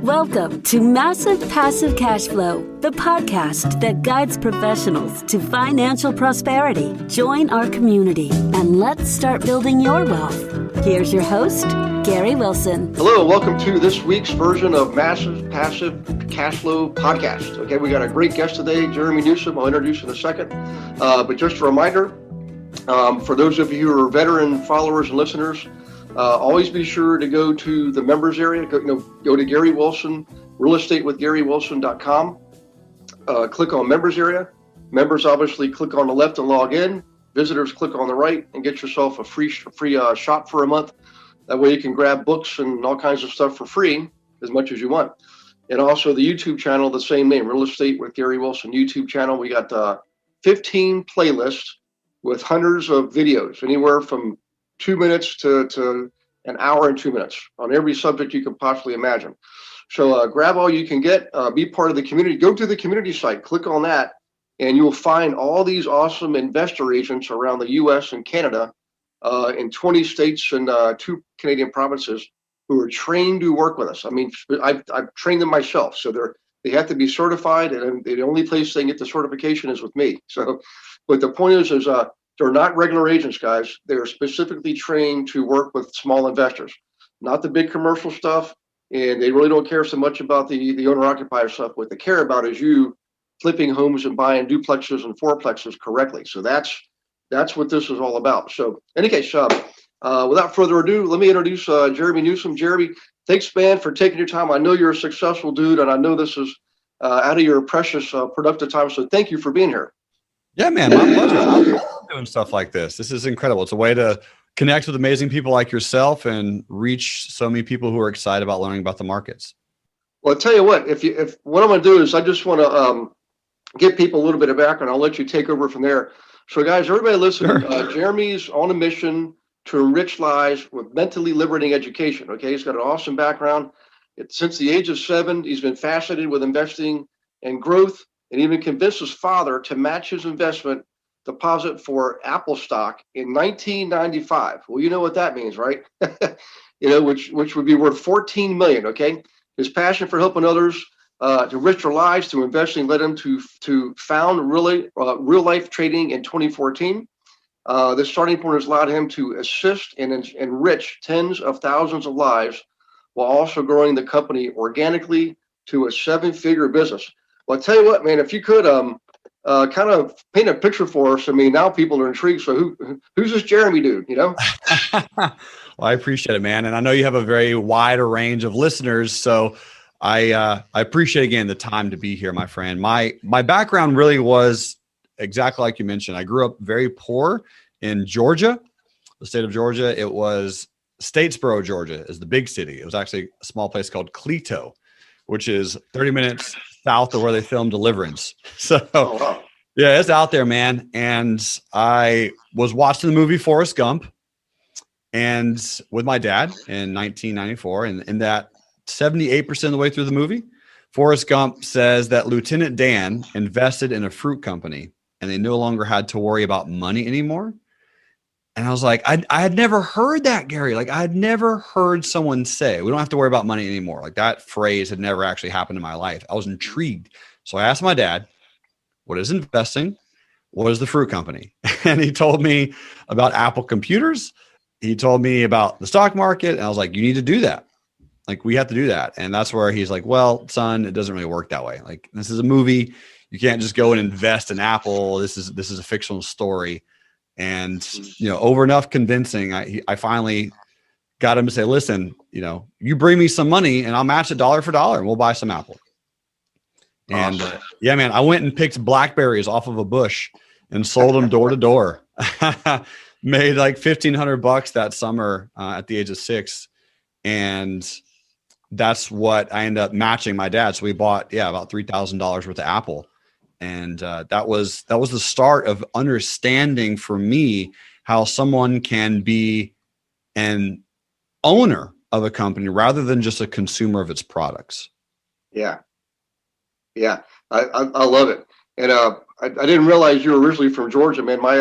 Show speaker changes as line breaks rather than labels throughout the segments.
Welcome to Massive Passive Cash Flow, the podcast that guides professionals to financial prosperity. Join our community and let's start building your wealth. Here's your host, Gary Wilson.
Hello, welcome to this week's version of Massive Passive Cash Flow podcast. Okay, we got a great guest today, Jerremy Newsome. I'll introduce in a second. But just a reminder, for those of you who are veteran followers and listeners, always be sure to go to the members area. Go to Gary Wilson, realestatewithgarywilson.com. Click on members area. Members obviously click on the left and log in. Visitors click on the right and get yourself a free shop for a month. That way you can grab books and all kinds of stuff for free as much as you want. And also the YouTube channel, the same name, Real Estate with Gary Wilson YouTube channel. We got 15 playlists with hundreds of videos, anywhere from 2 minutes to an hour and 2 minutes on every subject you can possibly imagine. So grab all you can get, be part of the community. Go to the community site, click on that, and you'll find all these awesome investor agents around the US and Canada, in 20 states and 2 Canadian provinces who are trained to work with us. I mean, I've trained them myself, so they have to be certified, and the only place they can get the certification is with me. So, but the point is they're not regular agents, guys. They're specifically trained to work with small investors, not the big commercial stuff, and they really don't care so much about the owner-occupier stuff. What they care about is you flipping homes and buying duplexes and fourplexes correctly. So that's what this is all about. So in any case, without further ado, let me introduce Jerremy Newsome. Jerremy, thanks, man, for taking your time. I know you're a successful dude, and I know this is out of your precious productive time. So thank you for being here.
Yeah, man, my pleasure. I love doing stuff like this. This is incredible. It's a way to connect with amazing people like yourself and reach so many people who are excited about learning about the markets.
Well, I'll tell you what, if what I'm going to do is I just want to give people a little bit of background. I'll let you take over from there. So guys, everybody listen, sure. Jeremy's on a mission to enrich lives with mentally liberating education. Okay, he's got an awesome background. Since the age of 7, he's been fascinated with investing and growth, and even convinced his father to match his investment deposit for Apple stock in 1995. Well, you know what that means, right? Which would be worth 14 million. Okay, his passion for helping others to enrich their lives through investing led him to found real life trading in 2014. The starting point has allowed him to assist and enrich tens of thousands of lives while also growing the company organically to a 7-figure business. Well, I'll tell you what, man, if you could kind of paint a picture for us. I mean, now people are intrigued. So who's this Jerremy dude,
Well, I appreciate it, man. And I know you have a very wide range of listeners. So I appreciate, again, the time to be here, my friend. My background really was exactly like you mentioned. I grew up very poor in Georgia, the state of Georgia. It was Statesboro, Georgia is the big city. It was actually a small place called Cleto, which is 30 minutes south of where they filmed Deliverance. So yeah, it's out there, man. And I was watching the movie Forrest Gump and with my dad in 1994. And in that 78% of the way through the movie, Forrest Gump says that Lieutenant Dan invested in a fruit company and they no longer had to worry about money anymore. And I was like, I had never heard that, Gary. Like, I had never heard someone say, we don't have to worry about money anymore. Like, that phrase had never actually happened in my life. I was intrigued. So I asked my dad, what is investing? What is the fruit company? And he told me about Apple computers. He told me about the stock market. And I was like, you need to do that. Like, we have to do that. And that's where he's like, well, son, it doesn't really work that way. Like, this is a movie. You can't just go and invest in Apple. This is a fictional story. And, over enough convincing, I finally got him to say, listen, you bring me some money and I'll match it dollar for dollar and we'll buy some Apple. And yeah, man, I went and picked blackberries off of a bush and sold them door to door. Made like $1,500 that summer at the age of 6. And that's what I ended up matching my dad. So we bought, about $3,000 worth of Apple. And that was the start of understanding for me how someone can be an owner of a company rather than just a consumer of its products.
Yeah. I love it. And I didn't realize you were originally from Georgia, man. My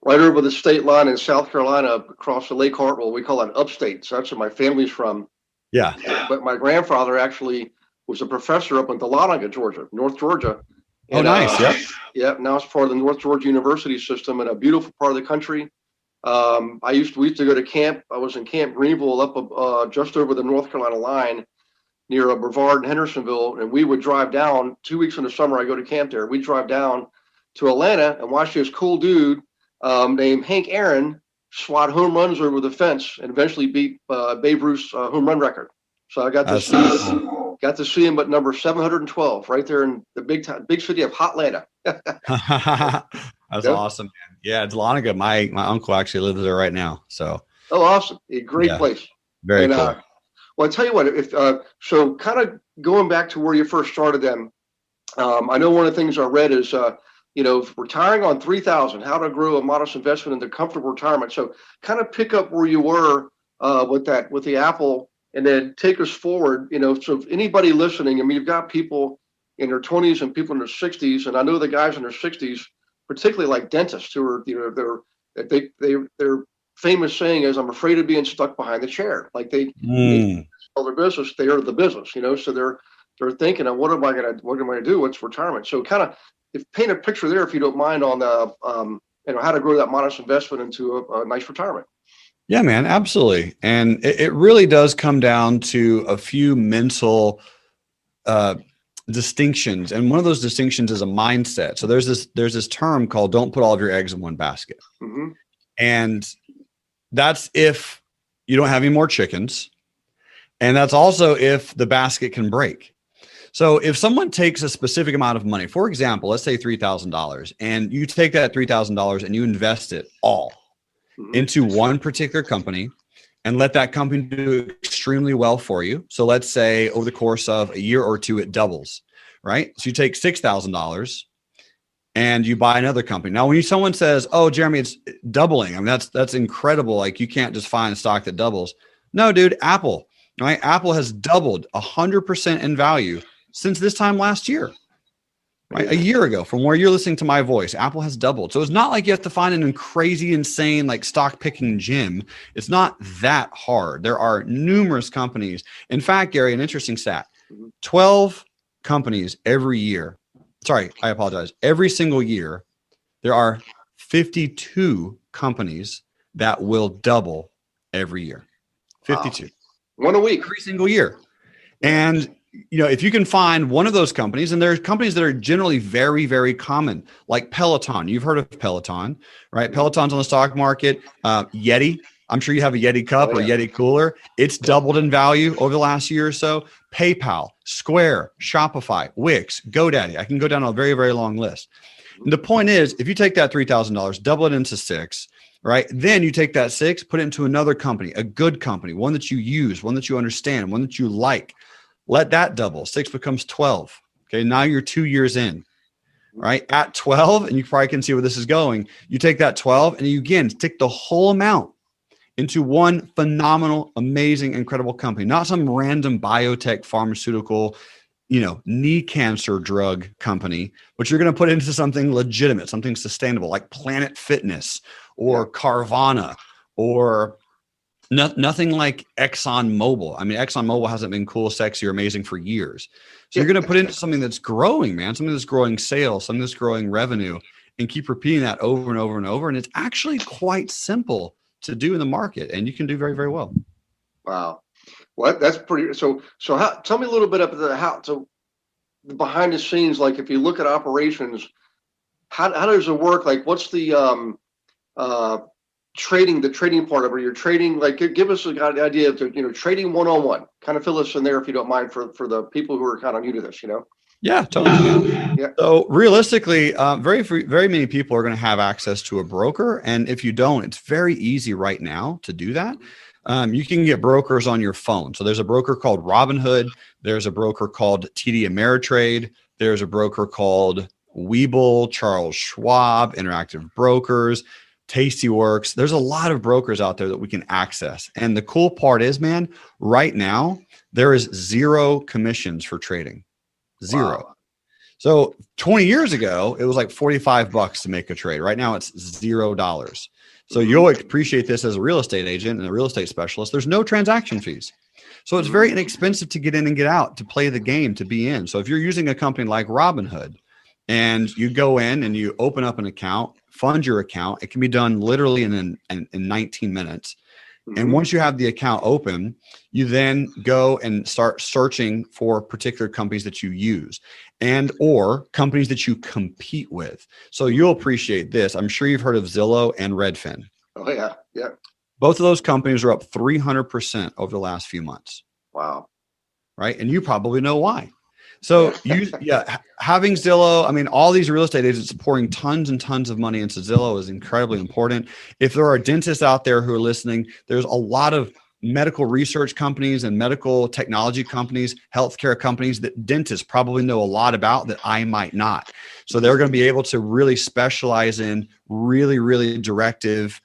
right over the state line in South Carolina, across the Lake Hartwell, we call it upstate. So that's where my family's from.
Yeah.
But my grandfather actually was a professor up in Dahlonega, Georgia, North Georgia.
Oh,
And,
nice. Yep.
Yeah. Now it's part of the North Georgia University system in a beautiful part of the country. We used to go to camp. I was in Camp Greenville up just over the North Carolina line near Brevard and Hendersonville. And we would drive down 2 weeks in the summer. I go to camp there. We'd drive down to Atlanta and watch this cool dude named Hank Aaron swat home runs over the fence and eventually beat Babe Ruth's home run record. So I got to see him at number 712 right there in the big city of Hotlanta.
That's awesome, man. Yeah, Dahlonega. My uncle actually lives there right now. So
awesome. A great place.
Very cool.
Well, I tell you what, so kind of going back to where you first started then, I know one of the things I read is retiring on $3,000, how to grow a modest investment into comfortable retirement. So kind of pick up where you were with the Apple, and then take us forward. So if anybody listening, I mean, you've got people in their 20s and people in their 60s, and I know the guys in their 60s, particularly like dentists, who are their famous saying is, "I'm afraid of being stuck behind the chair." Like they sell their business, they are the business, so they're thinking, what am I gonna do? What's retirement? So kind of paint a picture there, if you don't mind, on how to grow that modest investment into a nice retirement.
Yeah, man, absolutely. And it really does come down to a few mental distinctions. And one of those distinctions is a mindset. So there's this term called "don't put all of your eggs in one basket." Mm-hmm. And that's if you don't have any more chickens. And that's also if the basket can break. So if someone takes a specific amount of money, for example, let's say $3,000, and you take that $3,000 and you invest it all into one particular company and let that company do extremely well for you. So let's say over the course of a year or two, it doubles, right? So you take $6,000 and you buy another company. Now, when someone says, "Oh, Jeremy, it's doubling," I mean, that's incredible. Like, you can't just find a stock that doubles. No, dude, Apple, right? Apple has doubled 100% in value since this time last year, right? A year ago, from where you're listening to my voice, Apple has doubled. So it's not like you have to find an crazy, insane, like stock picking gym. It's not that hard. There are numerous companies. In fact, Gary, an interesting stat, 12 companies every year. Sorry, I apologize. Every single year, there are 52 companies that will double every year. 52.
Wow. One a week.
Every single year. And if you can find one of those companies, and there's companies that are generally very, very common, like Peloton. You've heard of Peloton, right? Peloton's on the stock market. Yeti. I'm sure you have a Yeti cup or Yeti cooler. It's doubled in value over the last year or so. PayPal, Square, Shopify, Wix, GoDaddy. I can go down a very, very long list. And the point is, if you take that $3,000, double it into $6,000, right? Then you take that $6,000, put it into another company, a good company, one that you use, one that you understand, one that you like. Let that double. 6 becomes 12. Okay. Now you're 2 years in, right? At 12, and you probably can see where this is going. You take that 12 and you again stick the whole amount into one phenomenal, amazing, incredible company, not some random biotech pharmaceutical, knee cancer drug company, but you're going to put into something legitimate, something sustainable, like Planet Fitness or Carvana or nothing like ExxonMobil. I mean, ExxonMobil hasn't been cool, sexy, or amazing for years. So you're going to put into something that's growing, man, something that's growing sales, something that's growing revenue, and keep repeating that over and over and over. And it's actually quite simple to do in the market, and you can do very, very well.
Wow. Well, that's pretty. So tell me a little bit about so behind the scenes, like if you look at operations, how does it work? Like, what's the trading part of it? You're trading, like, give us an idea of, trading one-on-one. Kind of fill us in there, if you don't mind, for the people who are kind of new to this,
Yeah, totally. Yeah. So realistically, very many people are going to have access to a broker. And if you don't, it's very easy right now to do that. You can get brokers on your phone. So there's a broker called Robinhood. There's a broker called TD Ameritrade. There's a broker called Webull, Charles Schwab, Interactive Brokers, Tastyworks. There's a lot of brokers out there that we can access. And the cool part is, man, right now, there is 0 commissions for trading. 0. Wow. So 20 years ago, it was like $45 to make a trade. Right now, it's $0. So you'll appreciate this as a real estate agent and a real estate specialist. There's no transaction fees. So it's very inexpensive to get in and get out, to play the game, to be in. So if you're using a company like Robinhood and you go in and you open up an account, fund your account, it can be done literally in 19 minutes. And once you have the account open, you then go and start searching for particular companies that you use and or companies that you compete with. So you'll appreciate this. I'm sure you've heard of Zillow and Redfin.
Oh, yeah. Yeah.
Both of those companies are up 300% over the last few months.
Wow.
Right. And you probably know why. So having Zillow, I mean, all these real estate agents pouring tons and tons of money into Zillow is incredibly important. If there are dentists out there who are listening, there's a lot of medical research companies and medical technology companies, healthcare companies that dentists probably know a lot about that I might not. So they're going to be able to really specialize in really, really directive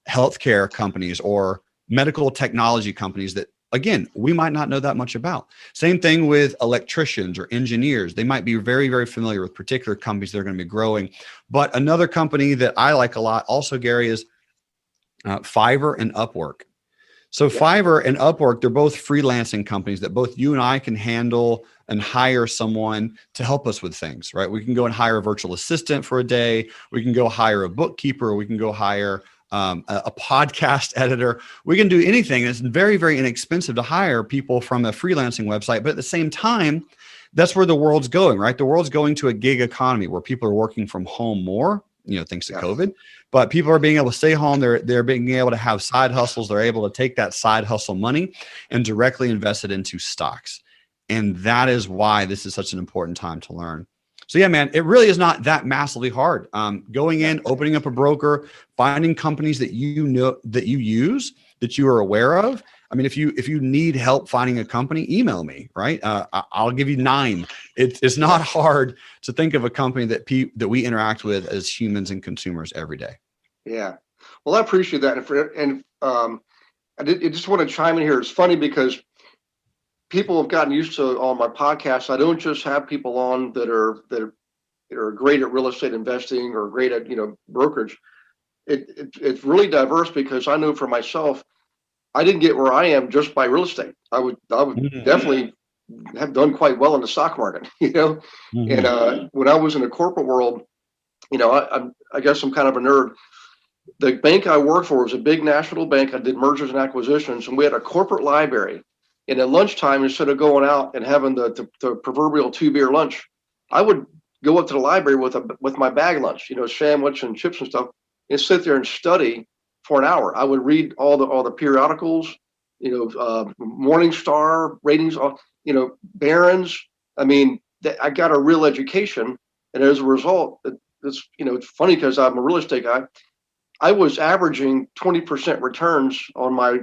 healthcare companies or medical technology companies that, again, we might not know that much about. Same thing with electricians or engineers. They might be very, very familiar with particular companies that are going to be growing. But another company that I like a lot also, Gary, is Fiverr and Upwork. So Fiverr and Upwork, they're both freelancing companies that both you and I can handle and hire someone to help us with things, right? We can go and hire a virtual assistant for a day. We can go hire a bookkeeper. We can go hire a podcast editor. We can do anything. It's very, very inexpensive to hire people from a freelancing website. But at the same time, that's where the world's going, right? The world's going to a gig economy where people are working from home more, thanks to COVID. But people are being able to stay home. They're being able to have side hustles. They're able to take that side hustle money and directly invest it into stocks. And that is why this is such an important time to learn. So yeah, man, it really is not that massively hard. Going in, opening up a broker, finding companies that you know, that you use, that you are aware of. I mean, if you need help finding a company, email me, right? I'll give you 9. It's not hard to think of a company that we interact with as humans and consumers every day.
Yeah. Well, I appreciate that. I just want to chime in here. It's funny because people have gotten used to on my podcast. I don't just have people on that are great at real estate investing or great at brokerage. It's really diverse because I know for myself, I didn't get where I am just by real estate. I would definitely have done quite well in the stock market, And when I was in the corporate world, I guess I'm kind of a nerd. The bank I worked for was a big national bank. I did mergers and acquisitions, and we had a corporate library. And at lunchtime, instead of going out and having the proverbial 2-beer lunch, I would go up to the library with my bag lunch, sandwich and chips and stuff, and sit there and study for an hour. I would read all the periodicals, Morningstar ratings, Barron's. I mean, I got a real education, and as a result, it's funny because I'm a real estate guy. I was averaging 20% returns on my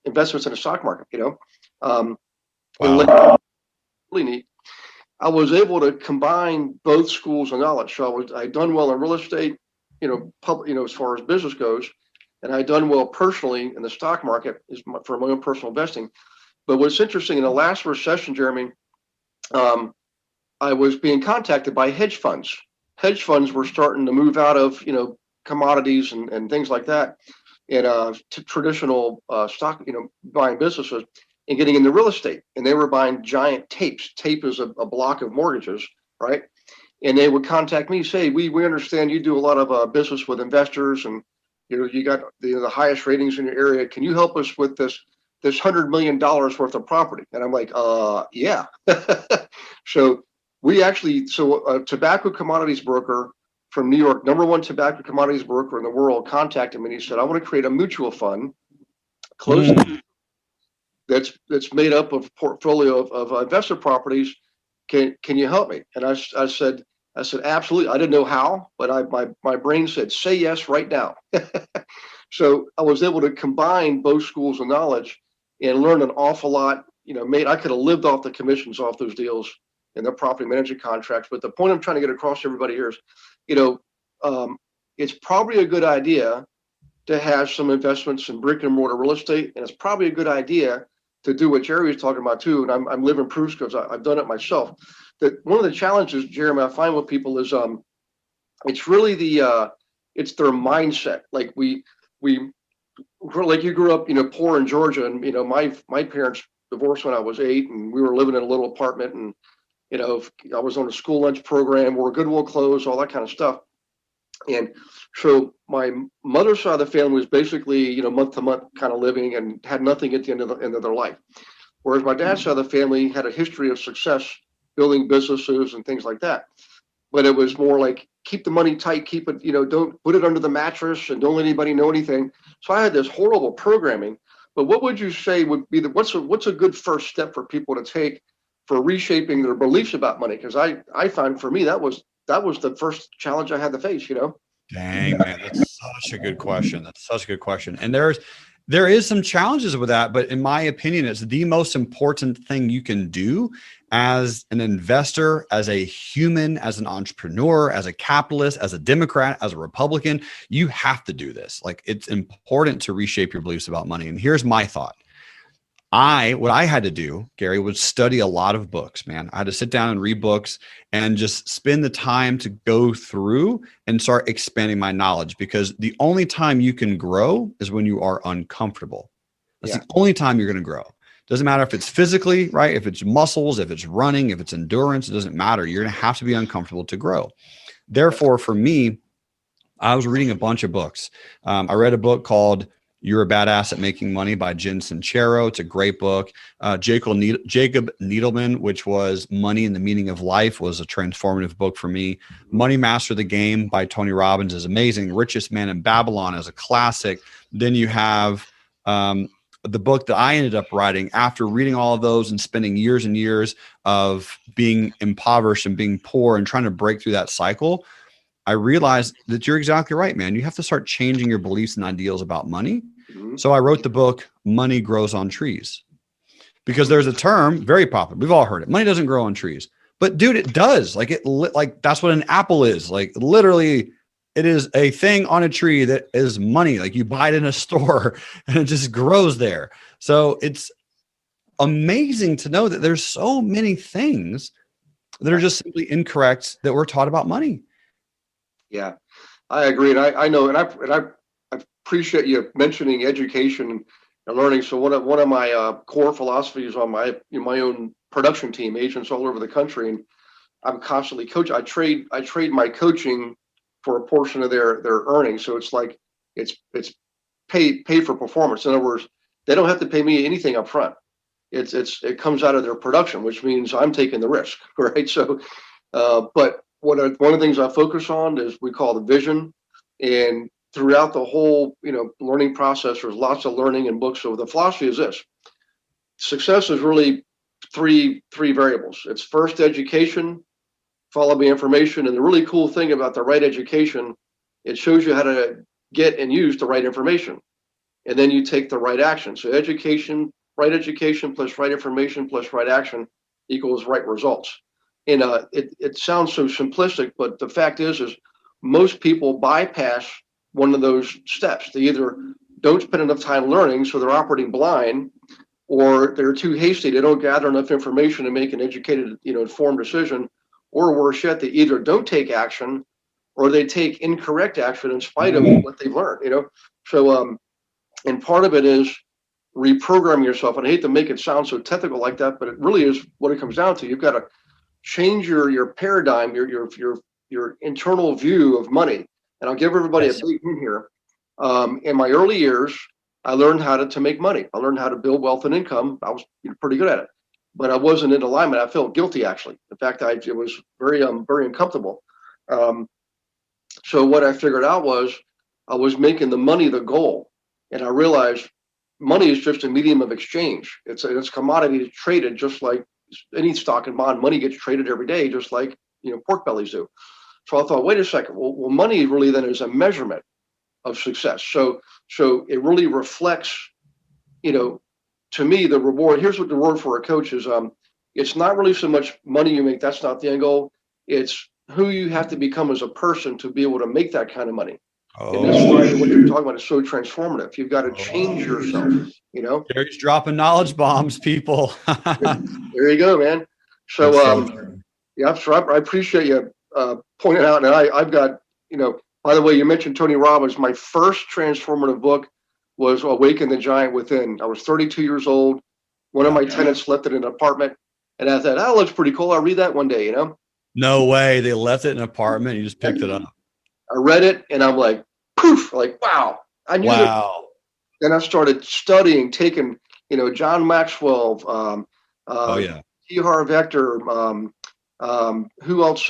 investments in the stock market,
Wow.
Really neat. I was able to combine both schools of knowledge. So I'd done well in real estate, as far as business goes, and I'd done well personally in the stock market for my own personal investing. But what's interesting, in the last recession, Jeremy, I was being contacted by hedge funds. Hedge funds were starting to move out of, commodities and things like that, and to traditional stock, buying businesses and getting into real estate. And they were buying giant tapes. Tape is a block of mortgages, right? And they would contact me, say, we understand you do a lot of business with investors, and you got the highest ratings in your area. Can you help us with this $100 million worth of property? And I'm like, yeah. So a tobacco commodities broker from New York, #1 tobacco commodities broker in the world, contacted me and he said, I want to create a mutual fund that's made up of portfolio of investor properties. Can you help me? And I said, absolutely. I didn't know how, but my brain said, say yes right now. So I was able to combine both schools of knowledge and learn an awful lot. I could have lived off the commissions off those deals and their property management contracts. But the point I'm trying to get across to everybody here is, it's probably a good idea to have some investments in brick and mortar real estate, and it's probably a good idea to do what Jerry was talking about too. And I'm living proofs because I've done it myself. That one of the challenges, Jeremy, I find with people is it's really it's their mindset. Like we like you grew up, poor in Georgia, and my parents divorced when I was 8, and we were living in a little apartment, and I was on a school lunch program, wore Goodwill clothes, all that kind of stuff. And so my mother's side of the family was basically, month to month kind of living and had nothing at the end of their life. Whereas my dad's side of the family had a history of success, building businesses and things like that. But it was more like, keep the money tight, keep it, don't put it under the mattress and don't let anybody know anything. So I had this horrible programming. But what would you say would be what's a good first step for people to take for reshaping their beliefs about money? Because I find for me, that was the first challenge I had to face,
Dang, man, that's such a good question. That's such a good question. And there is some challenges with that, but in my opinion, it's the most important thing you can do as an investor, as a human, as an entrepreneur, as a capitalist, as a Democrat, as a Republican. You have to do this. Like, it's important to reshape your beliefs about money. And here's my thought. What I had to do, Gary, was study a lot of books, man. I had to sit down and read books and just spend the time to go through and start expanding my knowledge, because the only time you can grow is when you are uncomfortable. That's the only time you're going to grow. Doesn't matter if it's physically, right? If it's muscles, if it's running, if it's endurance, it doesn't matter. You're going to have to be uncomfortable to grow. Therefore, for me, I was reading a bunch of books. I read a book called You're a Badass at Making Money by Jen Sincero. It's a great book. Jacob Needleman, which was Money and the Meaning of Life, was a transformative book for me. Money Master the Game by Tony Robbins is amazing. Richest Man in Babylon is a classic. Then you have the book that I ended up writing after reading all of those and spending years and years of being impoverished and being poor and trying to break through that cycle. I realized that you're exactly right, man. You have to start changing your beliefs and ideals about money. Mm-hmm. So I wrote the book, Money Grows on Trees, because there's a term very popular. We've all heard it. Money doesn't grow on trees, but dude, it does. Like that's what an apple is. Like, literally, it is a thing on a tree that is money. Like, you buy it in a store and it just grows there. So it's amazing to know that there's so many things that are just simply incorrect that we're taught about money.
Yeah, I agree. And I know, and I appreciate you mentioning education and learning. So one of my core philosophies on my own production team, agents all over the country, and I'm constantly coaching. I trade my coaching for a portion of their earnings. So it's like it's pay for performance. In other words, they don't have to pay me anything up front. It comes out of their production, which means I'm taking the risk, right? So, but one of the things I focus on is we call the vision, and throughout the whole learning process, there's lots of learning in books. So the philosophy is this: success is really three variables. It's first education, followed by information, and the really cool thing about the right education, it shows you how to get and use the right information, and then you take the right action. So right education plus right information plus right action equals right results. And it sounds so simplistic, but the fact is most people bypass one of those steps. They either don't spend enough time learning, so they're operating blind, or they're too hasty. They don't gather enough information to make an educated, informed decision, or worse yet, they either don't take action or they take incorrect action in spite of what they've learned. So, and part of it is reprogramming yourself. And I hate to make it sound so technical like that, but it really is what it comes down to. You've got to change your paradigm, your internal view of money. And I'll give everybody a big hint here. In my early years, I learned how to make money. I learned how to build wealth and income. I was pretty good at it, but I wasn't in alignment. I felt guilty, actually. In fact, it was very uncomfortable. So what I figured out was I was making the money the goal, and I realized money is just a medium of exchange. It's a commodity that's traded just like any stock and bond. Money gets traded every day, just like pork bellies do. So I thought, wait a second. Well, money really then is a measurement of success. So it really reflects, to me, the reward. Here's what the reward for a coach is. It's not really so much money you make. That's not the end goal. It's who you have to become as a person to be able to make that kind of money. And that's why what you're talking about is so transformative. You've got to change yourself,
Gary's dropping knowledge bombs, people.
There you go, man. So, so I appreciate you pointing out. And I've got, by the way, you mentioned Tony Robbins. My first transformative book was Awaken the Giant Within. I was 32 years old. One of my tenants left it in an apartment. And I thought, that looks pretty cool. I'll read that one day,
No way. They left it in an apartment. You just picked it up.
I read it and I'm like, poof, like, wow. I knew that. Then I started studying, taking, John Maxwell, T. Harv Eker, who else?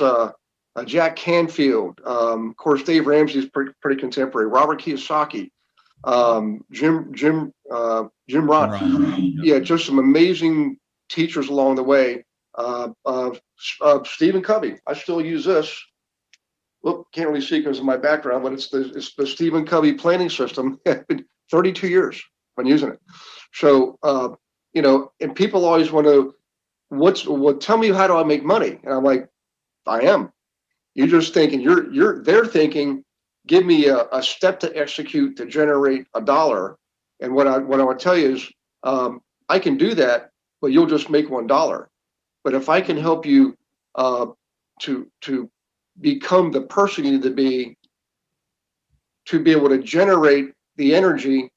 Jack Canfield. Of course, Dave Ramsey's pretty contemporary. Robert Kiyosaki, Jim Rohn. Yeah, just some amazing teachers along the way. Stephen Covey. I still use this. Well, can't really see because of my background, but it's the Stephen Covey planning system. 32 years I've been using it. So, and people always want to, tell me, how do I make money? And I'm like, I am. You're just thinking, they're thinking, give me a step to execute to generate $1. And what I want to tell you is, I can do that, but you'll just make $1. But if I can help you to become the person you need to be able to generate the energy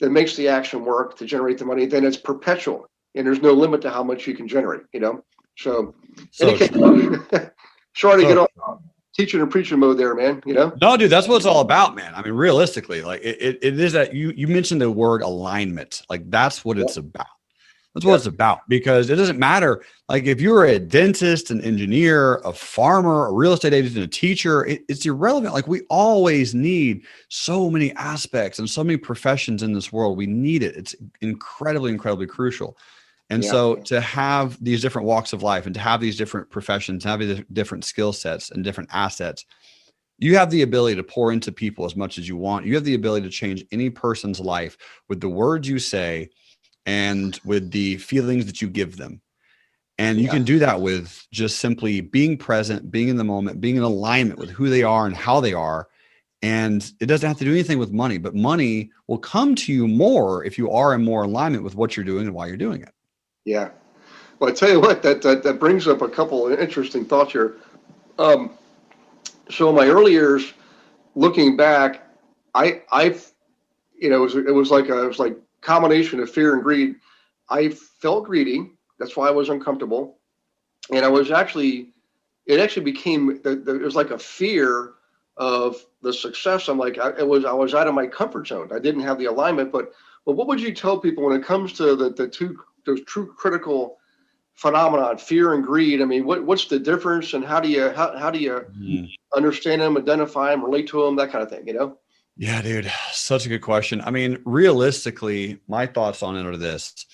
that makes the action work to generate the money, then it's perpetual and there's no limit to how much you can generate, So sorry to get off teaching and preaching mode there, man,
No, dude, that's what it's all about, man. I mean, realistically, like it is that you mentioned the word alignment. Like that's what it's about. That's what it's about, because it doesn't matter. Like if you're a dentist, an engineer, a farmer, a real estate agent, a teacher, it's irrelevant. Like we always need so many aspects and so many professions in this world. We need it. It's incredibly, incredibly crucial. And so to have these different walks of life and to have these different professions, have these different skill sets and different assets, you have the ability to pour into people as much as you want. You have the ability to change any person's life with the words you say and with the feelings that you give them. And you can do that with just simply being present, being in the moment, being in alignment with who they are and how they are. And it doesn't have to do anything with money, but money will come to you more if you are in more alignment with what you're doing and why you're doing it.
Yeah. Well, I tell you what, that brings up a couple of interesting thoughts here. So in my early years, looking back, it was like combination of fear and greed. I felt greedy. That's why I was uncomfortable. And it actually became, there was like a fear of the success. I'm like, I was out of my comfort zone. I didn't have the alignment, but what would you tell people when it comes to those true critical phenomenon, fear and greed? I mean, what's the difference, and how do you understand them, identify them, relate to them, that kind of thing,
Yeah, dude, such a good question. I mean, realistically, my thoughts on it are this.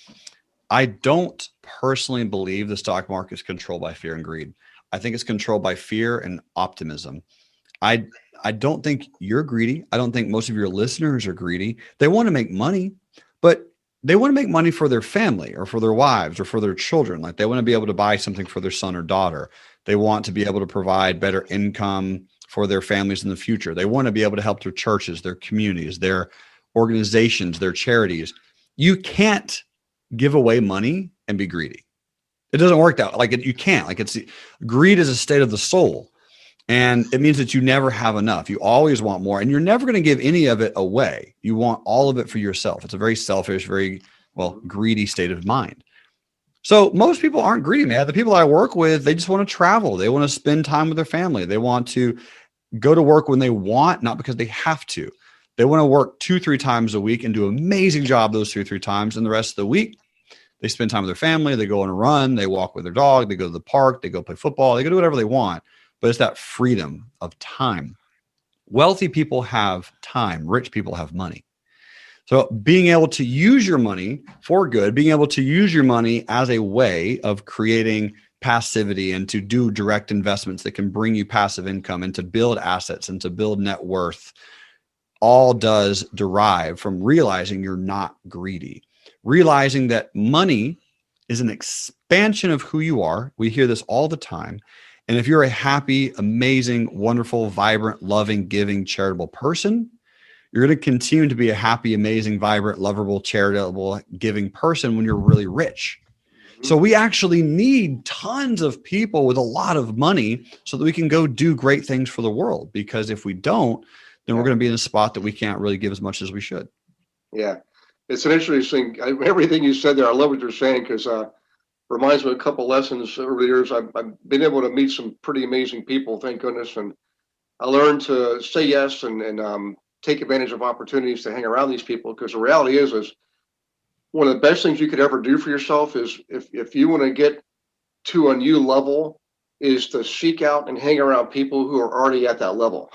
I don't personally believe the stock market is controlled by fear and greed. I think it's controlled by fear and optimism. I don't think you're greedy. I don't think most of your listeners are greedy. They want to make money, but they want to make money for their family or for their wives or for their children. Like they want to be able to buy something for their son or daughter. They want to be able to provide better income for their families in the future. They want to be able to help their churches, their communities, their organizations, their charities. You can't give away money and be greedy. It doesn't work that like you can't. Like greed is a state of the soul, and it means that you never have enough. You always want more, and you're never going to give any of it away. You want all of it for yourself. It's a very selfish, very greedy state of mind. So most people aren't greedy, man. The people I work with, they just want to travel. They want to spend time with their family. They want to go to work when they want, not because they have to. They want to work 2-3 times a week and do an amazing job those 2-3 times. And the rest of the week, they spend time with their family. They go on a run. They walk with their dog. They go to the park. They go play football. They go do whatever they want. But it's that freedom of time. Wealthy people have time. Rich people have money. So being able to use your money for good, being able to use your money as a way of creating passivity and to do direct investments that can bring you passive income and to build assets and to build net worth, all does derive from realizing you're not greedy. Realizing that money is an expansion of who you are. We hear this all the time. And if you're a happy, amazing, wonderful, vibrant, loving, giving, charitable person, you're going to continue to be a happy, amazing, vibrant, lovable, charitable, giving person when you're really rich. So we actually need tons of people with a lot of money so that we can go do great things for the world. Because if we don't, then we're going to be in a spot that we can't really give as much as we should.
Yeah. It's an interesting, everything you said there. I love what you're saying because reminds me of a couple lessons over the years. I've been able to meet some pretty amazing people, thank goodness. And I learned to say yes and take advantage of opportunities to hang around these people, because the reality is one of the best things you could ever do for yourself is if you want to get to a new level, is to seek out and hang around people who are already at that level.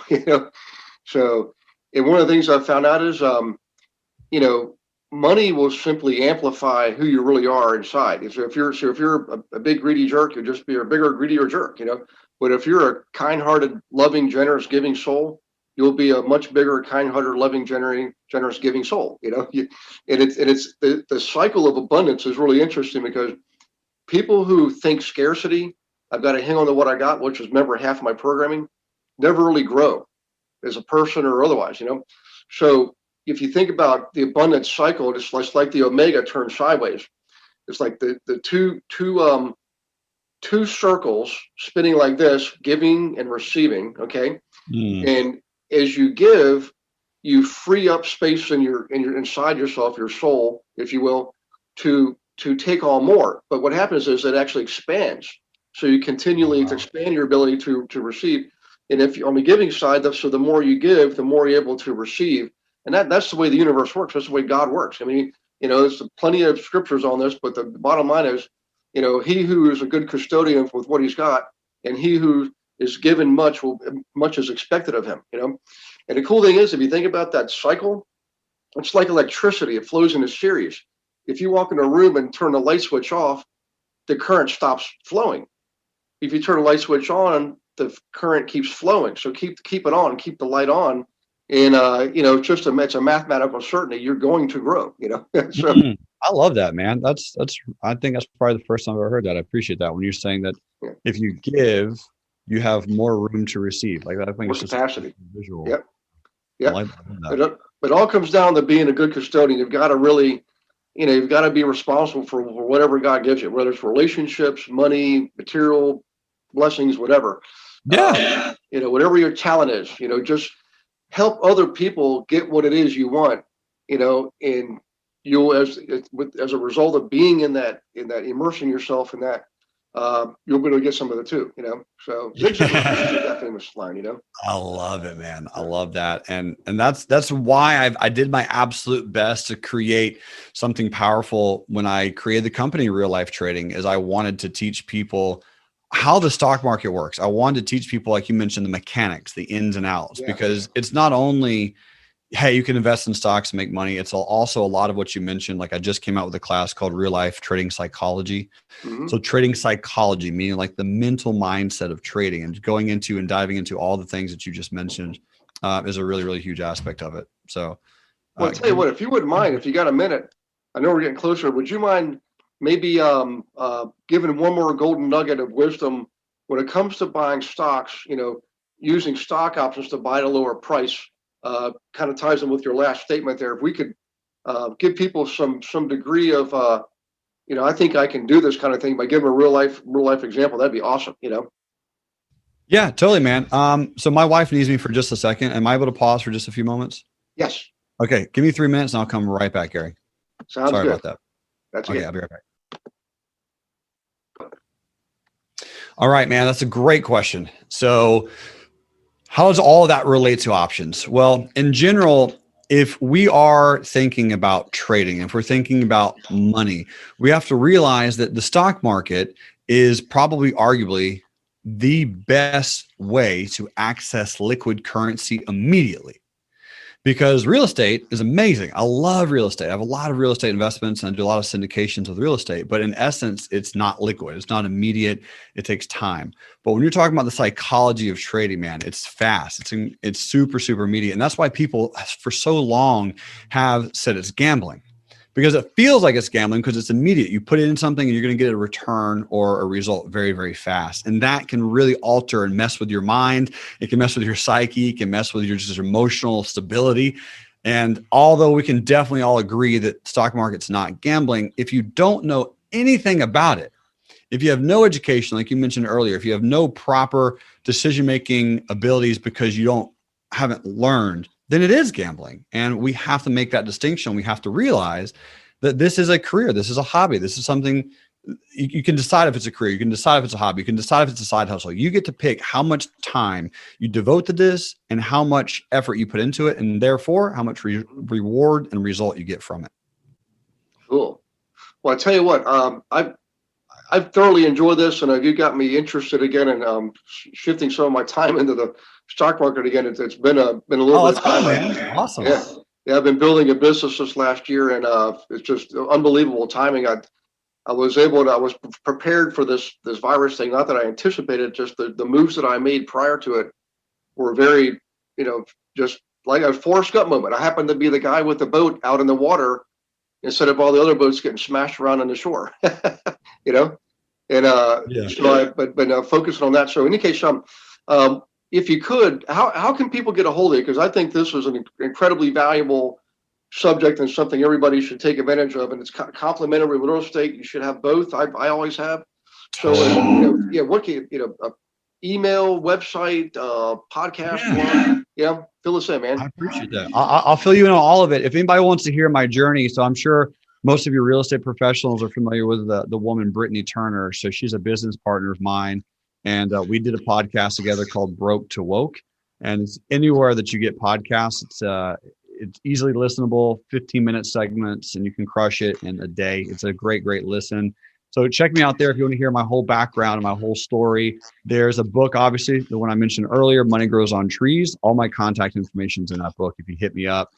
So, and one of the things I've found out is money will simply amplify who you really are inside. So if you're a big greedy jerk, you'll just be a bigger, greedier jerk. But if you're a kind-hearted, loving, generous, giving soul, you'll be a much bigger, kind-hearted, loving, generous, giving soul. And it's the cycle of abundance is really interesting, because people who think scarcity, I've got to hang on to what I got, which is, remember, half of my programming, never really grow as a person or otherwise. So if you think about the abundance cycle, it's like the omega turns sideways. It's like the two circles spinning like this, giving and receiving. Okay. And as you give, you free up space in your inside yourself, your soul, if you will, to take on more. But what happens is it actually expands. So you continually expand your ability to receive. And if you're on the giving side, so the more you give, the more you're able to receive. And that's the way the universe works. That's the way God works. I mean, there's plenty of scriptures on this, but the bottom line is, he who is a good custodian with what he's got, and he who is given much much is expected of him. And the cool thing is, if you think about that cycle, it's like electricity. It flows in a series. If you walk in a room and turn the light switch off, the current stops flowing. If you turn the light switch on, the current keeps flowing. So keep it on, keep the light on. And it's a mathematical certainty you're going to grow. So
I love that, man. I think that's probably the first time I've ever heard that. I appreciate that when you're saying that if you give, you have more room to receive. Like that, I think it's just
capacity.
Visual.
Yep. It all comes down to being a good custodian. You've got to really, you've got to be responsible for whatever God gives you, whether it's relationships, money, material, blessings, whatever.
Yeah.
Whatever your talent is, just help other people get what it is you want, and you'll, as a result of being in that immersing yourself in that, you'll be able to get some of it too, so that famous line,
I love it, man. I love that. And that's why I did my absolute best to create something powerful when I created the company Real Life Trading, is I wanted to teach people how the stock market works. I wanted to teach people, like you mentioned, the mechanics, the ins and outs, because it's not only, hey, you can invest in stocks and make money. It's also a lot of what you mentioned. Like I just came out with a class called Real Life Trading Psychology. So trading psychology, meaning like the mental mindset of trading, and going into and diving into all the things that you just mentioned is a really, really huge aspect of it. So
I'll tell you what, if you wouldn't mind, if you got a minute, I know we're getting closer, would you mind maybe giving one more golden nugget of wisdom when it comes to buying stocks, using stock options to buy at a lower price? Kind of ties in with your last statement there. If we could give people some degree of, I think I can do this kind of thing by giving a real life example, that'd be awesome.
Yeah, totally, man. So my wife needs me for just a second. Am I able to pause for just a few moments?
Yes.
Okay, give me 3 minutes and I'll come right back, Gary.
Sounds
Sorry
good.
about that.
That's
okay.
good.
I'll be right back. All right, man. That's a great question. So how does all of that relate to options? Well, in general, if we are thinking about trading, if we're thinking about money, we have to realize that the stock market is probably arguably the best way to access liquid currency immediately. Because real estate is amazing. I love real estate. I have a lot of real estate investments and I do a lot of syndications with real estate. But in essence, it's not liquid. It's not immediate. It takes time. But when you're talking about the psychology of trading, man, it's fast. It's super, super immediate. And that's why people for so long have said it's gambling. Because it feels like it's gambling because it's immediate. You put it in something and you're going to get a return or a result very, very fast. And that can really alter and mess with your mind. It can mess with your psyche. It can mess with your just emotional stability. And although we can definitely all agree that stock market's not gambling, if you don't know anything about it, if you have no education, like you mentioned earlier, if you have no proper decision-making abilities because you haven't learned then it is gambling. And we have to make that distinction. We have to realize that this is a career. This is a hobby. This is something you can decide if it's a career. You can decide if it's a hobby. You can decide if it's a side hustle. You get to pick how much time you devote to this and how much effort you put into it, and therefore how much reward and result you get from it.
Cool. Well, I tell you what, I've thoroughly enjoyed this, and you got me interested again in shifting some of my time into the stock market again. It's been a little bit of time.
Man. Awesome.
Yeah, I've been building a business this last year, and it's just unbelievable timing. I was prepared for this virus thing. Not that I anticipated, just the moves that I made prior to it were very, just like a Forrest Gump moment. I happened to be the guy with the boat out in the water instead of all the other boats getting smashed around on the shore, So I've been focusing on that. So in any case, if you could, how can people get a hold of it? Because I think this is an incredibly valuable subject and something everybody should take advantage of, and it's complementary with real estate. You should have both. I always have. So what can email, website, podcast, blog, fill us in, man.
I appreciate that. I'll fill you in on all of it. If anybody wants to hear my journey, so I'm sure most of your real estate professionals are familiar with the woman Brittany Turner. So she's a business partner of mine, and we did a podcast together called Broke to Woke, and it's anywhere that you get podcasts. It's easily listenable, 15-minute segments, and you can crush it in a day. It's a great listen. So check me out there if you want to hear my whole background and my whole story. There's a book, obviously, the one I mentioned earlier, Money Grows on Trees. All my contact information is in that book if you hit me up.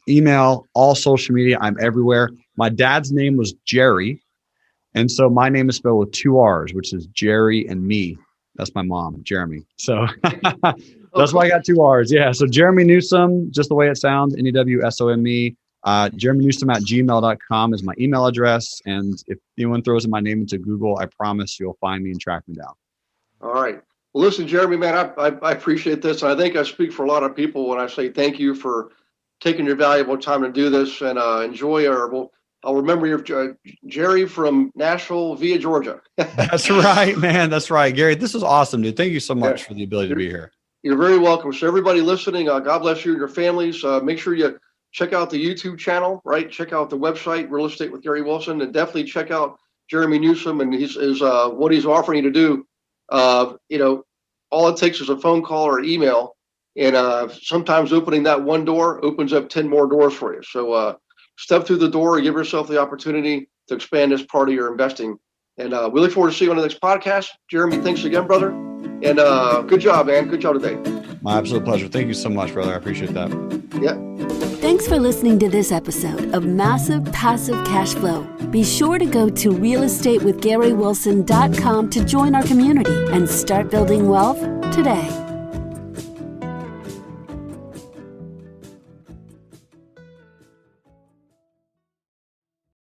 Email, all social media, I'm everywhere. My dad's name was Jerry, and so my name is spelled with 2 R's, which is Jerry and me. That's my mom, Jeremy. So that's why I got 2 R's. Yeah. So Jerremy Newsome, just the way it sounds, Newsome. JerremyNewsome@gmail.com is my email address. And if anyone throws in my name into Google, I promise you'll find me and track me down. All
right. Well, listen, Jerremy, man, I appreciate this. I think I speak for a lot of people when I say thank you for taking your valuable time to do this, and enjoy I'll remember your Jerry from Nashville via Georgia.
That's right, man. That's right. Gary, this is awesome, dude. Thank you so much for the ability to be here.
You're very welcome. So everybody listening, God bless you and your families. Make sure you check out the YouTube channel, right? Check out the website, Real Estate with Gary Wilson, and definitely check out Jerremy Newsome and his what he's offering you to do. All it takes is a phone call or email, and sometimes opening that one door opens up 10 more doors for you. So step through the door and give yourself the opportunity to expand this part of your investing. And we look forward to seeing you on the next podcast. Jerremy, thanks again, brother. And good job, man. Good job today.
My absolute pleasure. Thank you so much, brother. I appreciate that.
Yeah.
Thanks for listening to this episode of Massive Passive Cash Flow. Be sure to go to realestatewithgarywilson.com to join our community and start building wealth today.